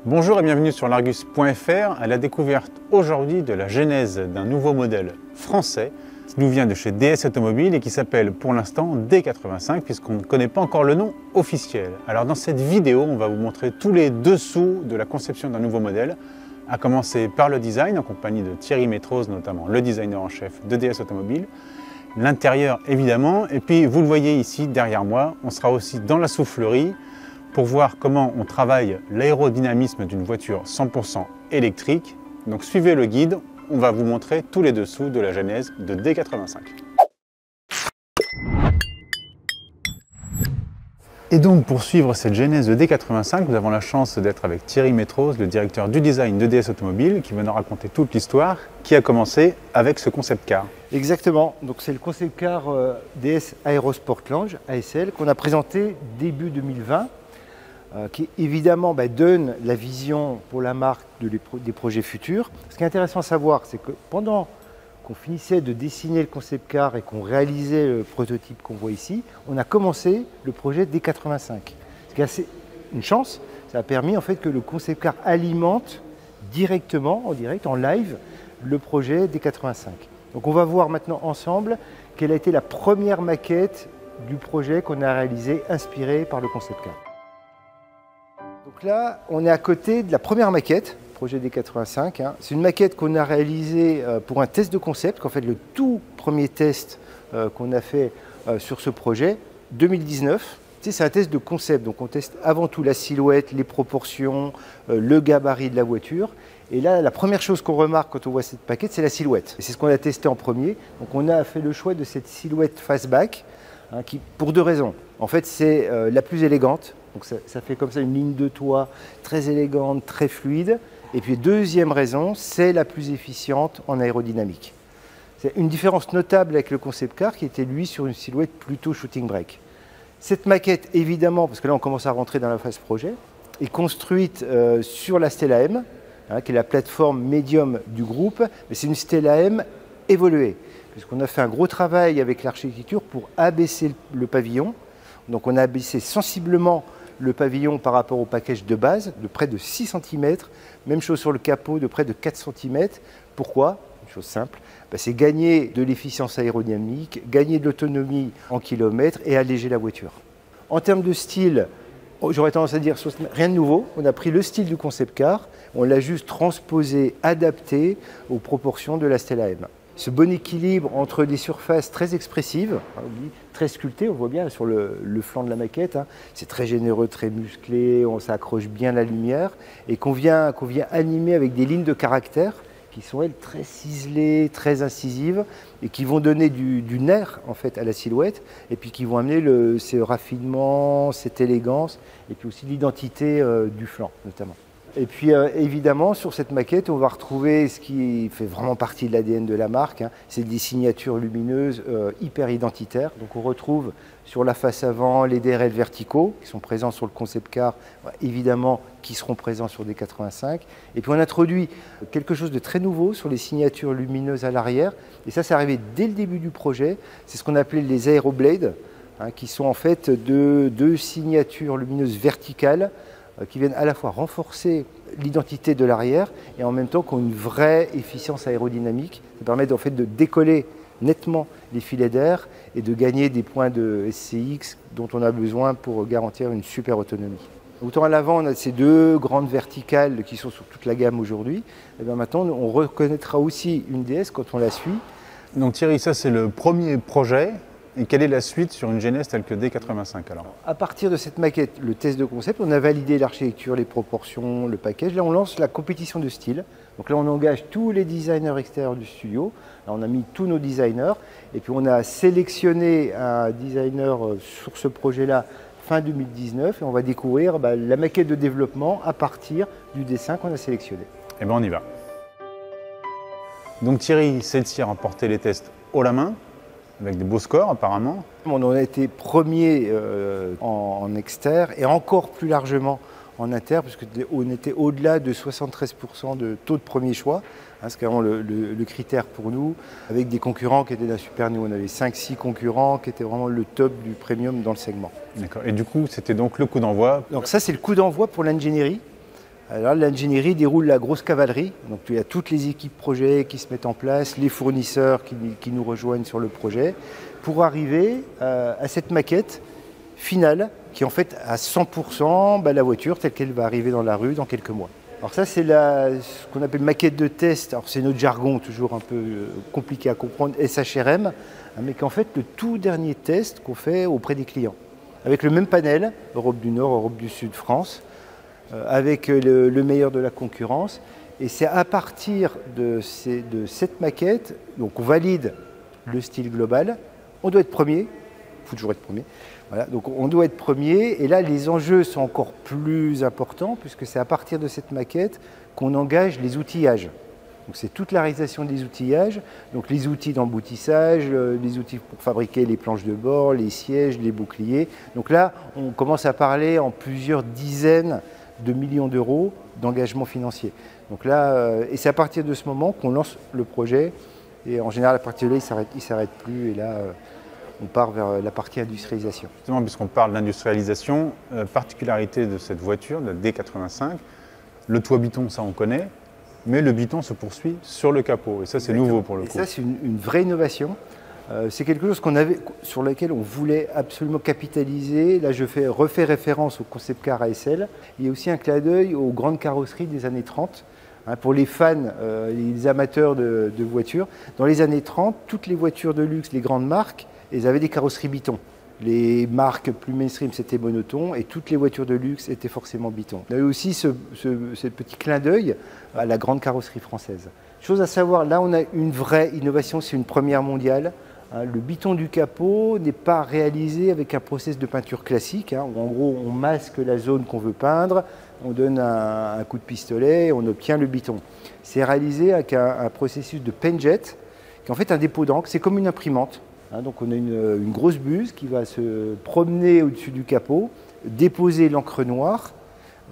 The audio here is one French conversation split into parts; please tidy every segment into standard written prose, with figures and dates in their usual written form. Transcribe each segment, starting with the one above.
Bonjour et bienvenue sur l'Argus.fr à la découverte aujourd'hui de la genèse d'un nouveau modèle français qui nous vient de chez DS Automobile et qui s'appelle pour l'instant D85 puisqu'on ne connaît pas encore le nom officiel. Alors dans cette vidéo, on va vous montrer tous les dessous de la conception d'un nouveau modèle, à commencer par le design en compagnie de Thierry Métrose, notamment le designer en chef de DS Automobile, l'intérieur évidemment, et puis vous le voyez ici derrière moi, on sera aussi dans la soufflerie pour voir comment on travaille l'aérodynamisme d'une voiture 100% électrique. Donc suivez le guide, on va vous montrer tous les dessous de la genèse de D85. Et donc pour suivre cette genèse de D85, nous avons la chance d'être avec Thierry Métrose, le directeur du design de DS Automobile, qui va nous raconter toute l'histoire qui a commencé avec ce concept car. Exactement, donc c'est le concept car DS Aerosport Lounge, ASL, qu'on a présenté début 2020. Qui évidemment donne la vision pour la marque des projets futurs. Ce qui est intéressant à savoir, c'est que pendant qu'on finissait de dessiner le concept car et qu'on réalisait le prototype qu'on voit ici, on a commencé le projet D85. Ce qui est assez une chance, ça a permis en fait que le concept car alimente directement, en direct, en live, le projet D85. Donc on va voir maintenant ensemble quelle a été la première maquette du projet qu'on a réalisé, inspiré par le concept car. Donc là, on est à côté de la première maquette, projet D85. C'est une maquette qu'on a réalisée pour un test de concept, qu'en fait le tout premier test qu'on a fait sur ce projet, 2019. C'est un test de concept, donc on teste avant tout la silhouette, les proportions, le gabarit de la voiture. Et là, la première chose qu'on remarque quand on voit cette maquette, c'est la silhouette. Et c'est ce qu'on a testé en premier. Donc on a fait le choix de cette silhouette fastback, qui, pour deux raisons. En fait, c'est la plus élégante. Donc ça fait comme ça une ligne de toit très élégante, très fluide. Et puis deuxième raison, c'est la plus efficiente en aérodynamique. C'est une différence notable avec le concept car qui était lui sur une silhouette plutôt shooting brake. Cette maquette, évidemment, parce que là on commence à rentrer dans la phase projet, est construite sur la Stella M, qui est la plateforme médium du groupe, mais c'est une Stella M évoluée, puisqu'on a fait un gros travail avec l'architecture pour abaisser le pavillon. Donc on a abaissé sensiblement le pavillon par rapport au package de base, de près de 6 cm. Même chose sur le capot, de près de 4 cm. Pourquoi? Une chose simple, c'est gagner de l'efficience aérodynamique, gagner de l'autonomie en kilomètres et alléger la voiture. En termes de style, j'aurais tendance à dire rien de nouveau. On a pris le style du concept car, on l'a juste transposé, adapté aux proportions de la Stella M. Ce bon équilibre entre des surfaces très expressives, très sculptées, on voit bien sur le flanc de la maquette, c'est très généreux, très musclé, ça accroche bien la lumière, et qu'on vient animer avec des lignes de caractère qui sont elles très ciselées, très incisives, et qui vont donner du nerf en fait à la silhouette, et puis qui vont amener ce raffinement, cette élégance, et puis aussi l'identité du flanc notamment. Et puis évidemment, sur cette maquette, on va retrouver ce qui fait vraiment partie de l'ADN de la marque, c'est des signatures lumineuses hyper identitaires. Donc on retrouve sur la face avant les DRL verticaux qui sont présents sur le concept car, évidemment qui seront présents sur des 85. Et puis on introduit quelque chose de très nouveau sur les signatures lumineuses à l'arrière. Et ça, c'est arrivé dès le début du projet. C'est ce qu'on appelait les aéroblades, qui sont en fait deux signatures lumineuses verticales qui viennent à la fois renforcer l'identité de l'arrière et en même temps qui ont une vraie efficience aérodynamique. Ça permet en fait de décoller nettement les filets d'air et de gagner des points de SCX dont on a besoin pour garantir une super autonomie. Autant à l'avant, on a ces deux grandes verticales qui sont sur toute la gamme aujourd'hui. Et bien maintenant, on reconnaîtra aussi une DS quand on la suit. Donc Thierry, ça c'est le premier projet. Et quelle est la suite sur une genèse telle que D85 alors? À partir de cette maquette, le test de concept, on a validé l'architecture, les proportions, le package. Là, on lance la compétition de style. Donc là, on engage tous les designers extérieurs du studio. Là, on a mis tous nos designers. Et puis, on a sélectionné un designer sur ce projet-là fin 2019. Et on va découvrir la maquette de développement à partir du dessin qu'on a sélectionné. Eh bien, on y va. Donc Thierry, celle-ci a remporté les tests haut la main, avec des beaux scores apparemment. On a été premier en externe et encore plus largement en inter, puisqu'on était au-delà de 73% de taux de premier choix. C'est vraiment le critère pour nous, avec des concurrents qui étaient d'un super niveau. On avait 5-6 concurrents qui étaient vraiment le top du premium dans le segment. D'accord. Et du coup, c'était donc le coup d'envoi. Donc ça, c'est le coup d'envoi pour l'ingénierie. Alors l'ingénierie déroule la grosse cavalerie, donc il y a toutes les équipes projets qui se mettent en place, les fournisseurs qui nous rejoignent sur le projet, pour arriver à cette maquette finale qui est en fait à 100% la voiture telle qu'elle va arriver dans la rue dans quelques mois. Alors ça c'est ce qu'on appelle maquette de test, alors c'est notre jargon toujours un peu compliqué à comprendre, SHRM, mais qu'en fait le tout dernier test qu'on fait auprès des clients. Avec le même panel, Europe du Nord, Europe du Sud, France, avec le meilleur de la concurrence. Et c'est à partir de cette maquette, donc on valide le style global, on doit être premier, il faut toujours être premier, voilà, donc on doit être premier, et là les enjeux sont encore plus importants, puisque c'est à partir de cette maquette qu'on engage les outillages. Donc c'est toute la réalisation des outillages, donc les outils d'emboutissage, les outils pour fabriquer les planches de bord, les sièges, les boucliers. Donc là, on commence à parler en plusieurs dizaines de millions d'euros d'engagement financier. Donc là, et c'est à partir de ce moment qu'on lance le projet. Et en général, à partir de là, il ne s'arrête plus. Et là, on part vers la partie industrialisation. Justement, puisqu'on parle d'industrialisation, particularité de cette voiture, de la D85, le toit biton, ça on connaît, mais le biton se poursuit sur le capot. Et ça, c'est nouveau pour le coup. Et ça, c'est une vraie innovation. C'est quelque chose sur lequel on voulait absolument capitaliser. Là, je refais référence au concept car ASL. Il y a aussi un clin d'œil aux grandes carrosseries des années 30. Pour les fans, les amateurs de voitures, dans les années 30, toutes les voitures de luxe, les grandes marques, elles avaient des carrosseries biton. Les marques plus mainstream, c'était monoton, et toutes les voitures de luxe étaient forcément biton. Il y a eu aussi ce petit clin d'œil à la grande carrosserie française. Chose à savoir, là, on a une vraie innovation, c'est une première mondiale. Le biton du capot n'est pas réalisé avec un process de peinture classique, où en gros on masque la zone qu'on veut peindre, on donne un coup de pistolet et on obtient le biton. C'est réalisé avec un processus de paint-jet, qui est en fait un dépôt d'encre, c'est comme une imprimante. Donc on a une grosse buse qui va se promener au-dessus du capot, déposer l'encre noire,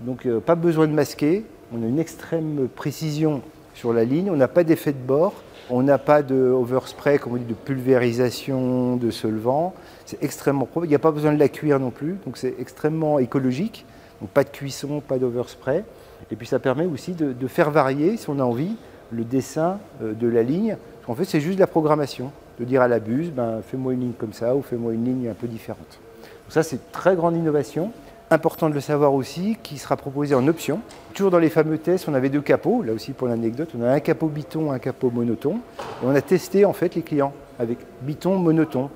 donc pas besoin de masquer, on a une extrême précision sur la ligne, on n'a pas d'effet de bord. On n'a pas de overspray, comme on dit, de pulvérisation, de solvant. C'est extrêmement propre. Il n'y a pas besoin de la cuire non plus, donc c'est extrêmement écologique. Donc pas de cuisson, pas d'overspray. Et puis ça permet aussi de faire varier, si on a envie, le dessin de la ligne. En fait, c'est juste de la programmation. De dire à la buse, fais-moi une ligne comme ça ou fais-moi une ligne un peu différente. Donc ça, c'est une très grande innovation. Important de le savoir aussi, qui sera proposé en option. Toujours dans les fameux tests, on avait deux capots. Là aussi, pour l'anecdote, on a un capot biton, un capot monoton. Et on a testé en fait les clients avec biton, monoton,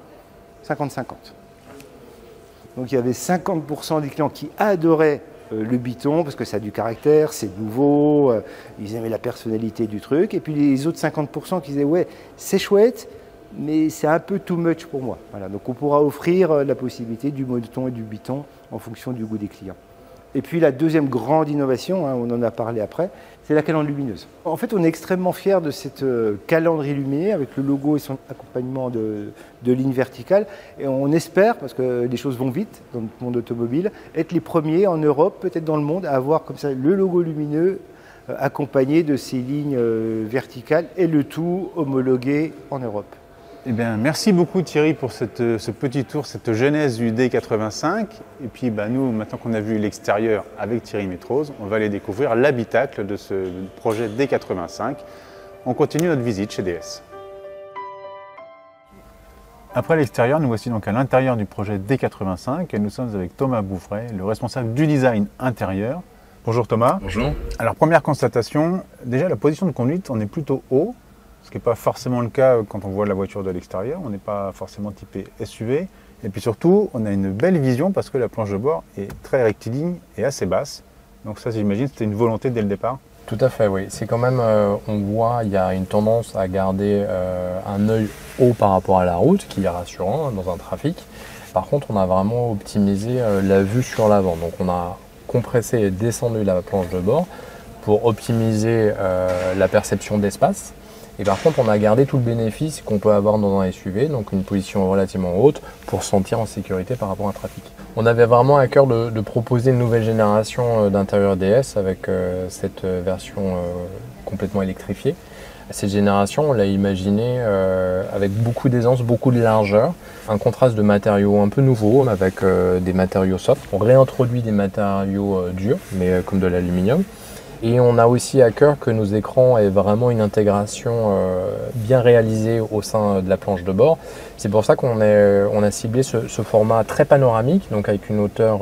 50-50. Donc il y avait 50% des clients qui adoraient le biton parce que ça a du caractère, c'est nouveau, ils aimaient la personnalité du truc. Et puis les autres 50% qui disaient ouais, c'est chouette, mais c'est un peu too much pour moi. Voilà, donc on pourra offrir la possibilité du monoton et du biton en fonction du goût des clients. Et puis la deuxième grande innovation, on en a parlé après, c'est la calandre lumineuse. En fait, on est extrêmement fiers de cette calandre illuminée avec le logo et son accompagnement de ligne verticale. Et on espère, parce que les choses vont vite dans le monde automobile, être les premiers en Europe, peut-être dans le monde, à avoir comme ça le logo lumineux accompagné de ces lignes verticales et le tout homologué en Europe. Eh bien, merci beaucoup Thierry pour ce petit tour, cette genèse du D85. Et puis nous, maintenant qu'on a vu l'extérieur avec Thierry Métrose, on va aller découvrir l'habitacle de ce projet D85. On continue notre visite chez DS. Après l'extérieur, nous voici donc à l'intérieur du projet D85 et nous sommes avec Thomas Bouffret, le responsable du design intérieur. Bonjour Thomas. Bonjour. Alors première constatation, déjà la position de conduite, on est plutôt haut. Ce qui n'est pas forcément le cas quand on voit la voiture de l'extérieur, on n'est pas forcément typé SUV. Et puis surtout, on a une belle vision parce que la planche de bord est très rectiligne et assez basse. Donc ça, j'imagine, c'était une volonté dès le départ. Tout à fait, oui. C'est quand même, on voit, il y a une tendance à garder un œil haut par rapport à la route, qui est rassurant dans un trafic. Par contre, on a vraiment optimisé la vue sur l'avant. Donc on a compressé et descendu la planche de bord pour optimiser la perception d'espace. Et par contre, on a gardé tout le bénéfice qu'on peut avoir dans un SUV, donc une position relativement haute pour se sentir en sécurité par rapport à un trafic. On avait vraiment à cœur de proposer une nouvelle génération d'intérieur DS avec cette version complètement électrifiée, Cette génération, on l'a imaginé avec beaucoup d'aisance, beaucoup de largeur, un contraste de matériaux un peu nouveau avec des matériaux soft. On réintroduit des matériaux durs, mais comme de l'aluminium. Et on a aussi à cœur que nos écrans aient vraiment une intégration bien réalisée au sein de la planche de bord. C'est pour ça qu'on a ciblé ce format très panoramique, donc avec une hauteur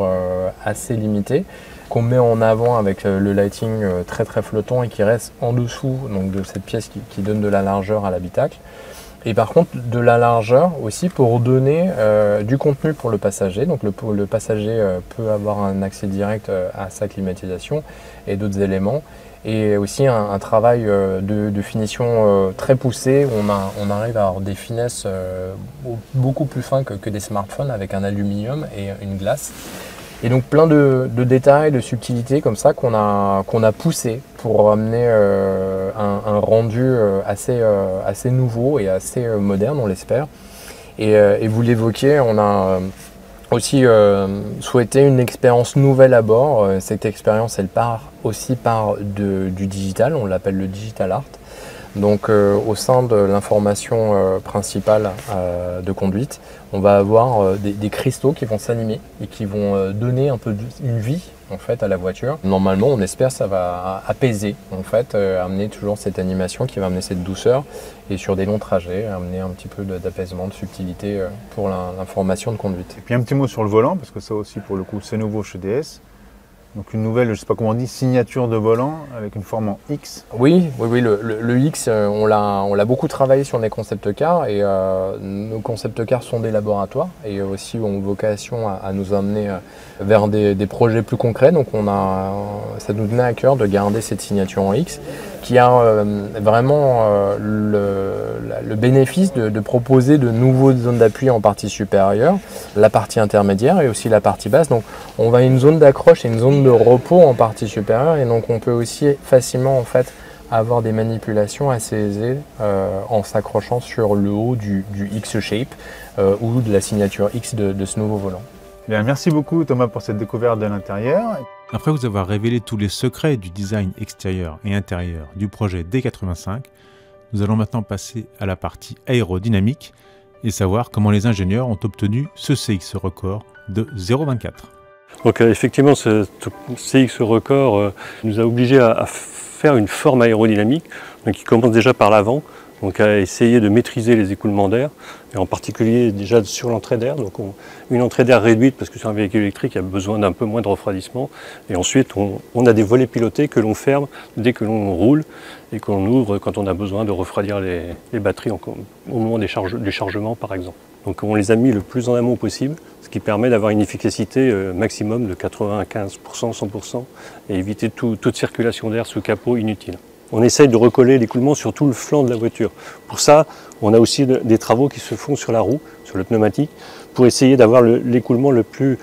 assez limitée, qu'on met en avant avec le lighting très flottant et qui reste en dessous donc, de cette pièce qui donne de la largeur à l'habitacle. Et par contre, de la largeur aussi pour donner du contenu pour le passager. Donc le passager peut avoir un accès direct à sa climatisation et d'autres éléments. Et aussi un travail de finition très poussé. On arrive à avoir des finesses beaucoup plus fins que des smartphones avec un aluminium et une glace. Et donc plein de détails, de subtilités comme ça qu'on a poussé pour amener un rendu assez nouveau et assez moderne, on l'espère. Et vous l'évoquiez, on a aussi souhaité une expérience nouvelle à bord. Cette expérience, elle part aussi par du digital, on l'appelle le digital art. Donc au sein de l'information principale de conduite, on va avoir des cristaux qui vont s'animer et qui vont donner un peu une vie en fait à la voiture. Normalement, on espère que ça va apaiser en fait, amener toujours cette animation qui va amener cette douceur et sur des longs trajets, amener un petit peu d'apaisement, de subtilité pour l'information de conduite. Et puis un petit mot sur le volant, parce que ça aussi pour le coup c'est nouveau chez DS. Donc une nouvelle, je ne sais pas comment on dit, signature de volant avec une forme en X. Oui, le X, on l'a beaucoup travaillé sur les concept cars et nos concept cars sont des laboratoires et aussi ont vocation à nous amener vers des projets plus concrets. Donc ça nous tenait à cœur de garder cette signature en X qui a vraiment le bénéfice de proposer de nouvelles zones d'appui en partie supérieure, la partie intermédiaire et aussi la partie basse. Donc on va à une zone d'accroche et une zone de repos en partie supérieure et donc on peut aussi facilement en fait avoir des manipulations assez aisées en s'accrochant sur le haut du X-Shape ou de la signature X de ce nouveau volant. Bien, merci beaucoup Thomas pour cette découverte de l'intérieur. Après vous avoir révélé tous les secrets du design extérieur et intérieur du projet D85, nous allons maintenant passer à la partie aérodynamique et savoir comment les ingénieurs ont obtenu ce CX record de 0,24. Donc effectivement, ce CX record nous a obligés à faire une forme aérodynamique donc, qui commence déjà par l'avant, donc à essayer de maîtriser les écoulements d'air, et en particulier déjà sur l'entrée d'air. Donc une entrée d'air réduite parce que sur un véhicule électrique, il y a besoin d'un peu moins de refroidissement. Et ensuite, on a des volets pilotés que l'on ferme dès que l'on roule et qu'on ouvre quand on a besoin de refroidir les batteries au moment du chargement par exemple. Donc on les a mis le plus en amont possible, ce qui permet d'avoir une efficacité maximum de 95%, 100% et éviter toute circulation d'air sous capot inutile. On essaye de recoller l'écoulement sur tout le flanc de la voiture. Pour ça, on a aussi des travaux qui se font sur la roue, sur le pneumatique, pour essayer d'avoir l'écoulement le plus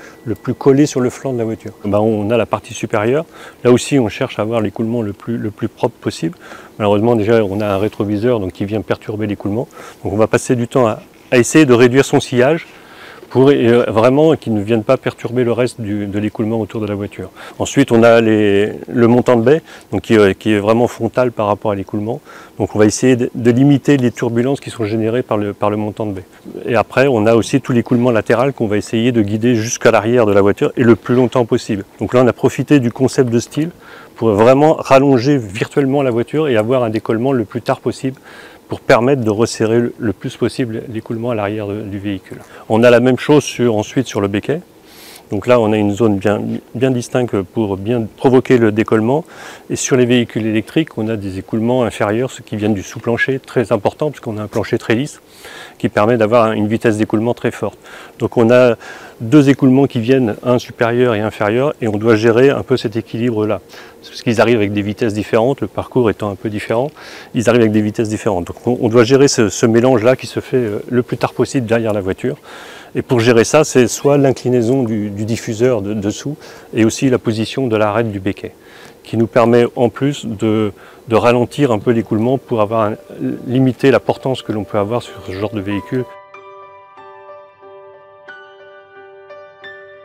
collé sur le flanc de la voiture. On a la partie supérieure. Là aussi, on cherche à avoir l'écoulement le plus propre possible. Malheureusement, déjà, on a un rétroviseur donc, qui vient perturber l'écoulement. Donc on va passer du temps à essayer de réduire son sillage pour vraiment qu'ils ne viennent pas perturber le reste de l'écoulement autour de la voiture. Ensuite, on a le montant de baie, donc qui est vraiment frontal par rapport à l'écoulement. Donc on va essayer de limiter les turbulences qui sont générées par le montant de baie. Et après, on a aussi tout l'écoulement latéral qu'on va essayer de guider jusqu'à l'arrière de la voiture et le plus longtemps possible. Donc là, on a profité du concept de style pour vraiment rallonger virtuellement la voiture et avoir un décollement le plus tard possible, pour permettre de resserrer le plus possible l'écoulement à l'arrière du véhicule. On a la même chose ensuite sur le béquet. Donc là, on a une zone bien distincte pour bien provoquer le décollement. Et sur les véhicules électriques, on a des écoulements inférieurs, ceux qui viennent du sous-plancher, très important, puisqu'on a un plancher très lisse, qui permet d'avoir une vitesse d'écoulement très forte. Donc on a deux écoulements qui viennent, un supérieur et inférieur, et on doit gérer un peu cet équilibre-là. Parce qu'ils arrivent avec des vitesses différentes, le parcours étant un peu différent, ils arrivent avec des vitesses différentes. Donc on doit gérer ce mélange-là qui se fait le plus tard possible derrière la voiture. Et pour gérer ça, c'est soit l'inclinaison du diffuseur dessous, et aussi la position de l'arête du béquet, qui nous permet en plus de ralentir un peu l'écoulement pour limiter la portance que l'on peut avoir sur ce genre de véhicule.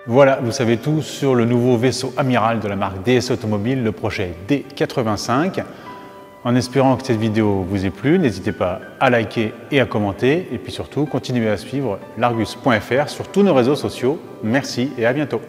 Voilà, vous savez tout sur le nouveau vaisseau amiral de la marque DS Automobile, le projet D85. En espérant que cette vidéo vous ait plu, n'hésitez pas à liker et à commenter. Et puis surtout, continuez à suivre l'Argus.fr sur tous nos réseaux sociaux. Merci et à bientôt.